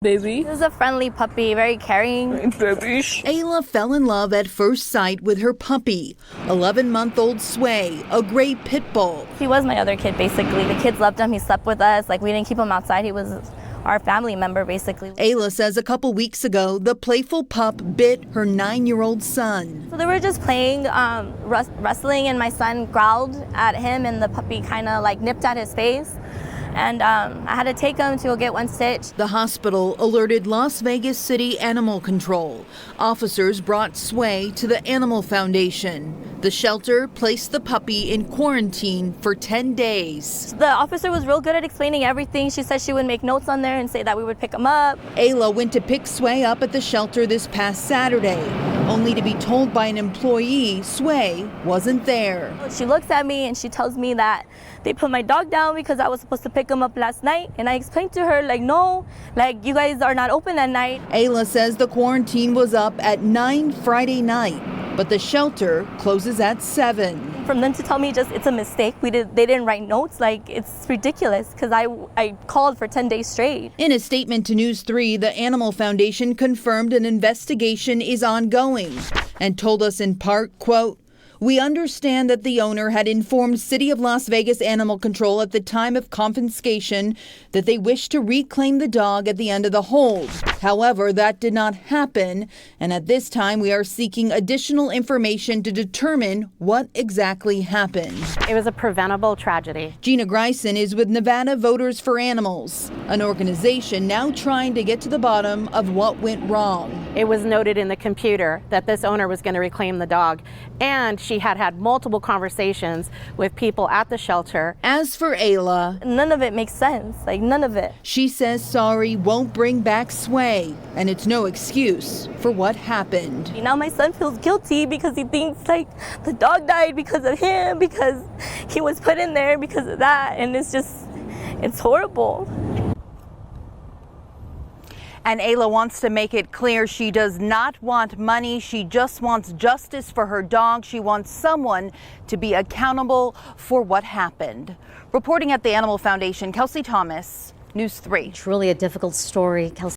Baby. He was a friendly puppy, very caring. Baby. Ayla fell in love at first sight with her puppy, 11-month-old Sway, a great pit bull. He was my other kid, basically. The kids loved him. He slept with us. Like, we didn't keep him outside. He was our family member, basically. Ayla says a couple weeks ago, the playful pup bit her 9-year-old son. So they were just playing, wrestling, and my son growled at him, and the puppy kind of like nipped at his face. And I had to take him to go get one stitch. The hospital alerted Las Vegas City Animal Control. Officers brought Sway to the Animal Foundation. The shelter placed the puppy in quarantine for 10 days. The officer was real good at explaining everything. She said she would make notes on there and say that we would pick him up. Ayla went to pick Sway up at the shelter this past Saturday, only to be told by an employee Sway wasn't there. She looks at me and she tells me that they put my dog down because I was supposed to pick him up last night. And I explained to her, like, no, like, you guys are not open at night. Ayla says the quarantine was up at 9 Friday night, but the shelter closes at 7. From them to tell me just it's a mistake, they didn't write notes, like, it's ridiculous because I called for 10 days straight. In a statement to News 3, the Animal Foundation confirmed an investigation is ongoing and told us in part, quote, "We understand that the owner had informed City of Las Vegas Animal Control at the time of confiscation that they wished to reclaim the dog at the end of the hold. However, that did not happen, and at this time we are seeking additional information to determine what exactly happened." It was a preventable tragedy. Gina Greisen is with Nevada Voters for Animals, an organization now trying to get to the bottom of what went wrong. It was noted in the computer that this owner was going to reclaim the dog, and she had had multiple conversations with people at the shelter. As for Ayla, None of it makes sense, like, none of it. she says sorry won't bring back Sway, and it's no excuse for what happened. Now my son feels guilty because he thinks, like, the dog died because of him, because he was put in there because of that, and it's horrible. And Ayla wants to make it clear she does not want money. She just wants justice for her dog. She wants someone to be accountable for what happened. Reporting at the Animal Foundation, Kelsey Thomas, News 3. Truly a difficult story, Kelsey.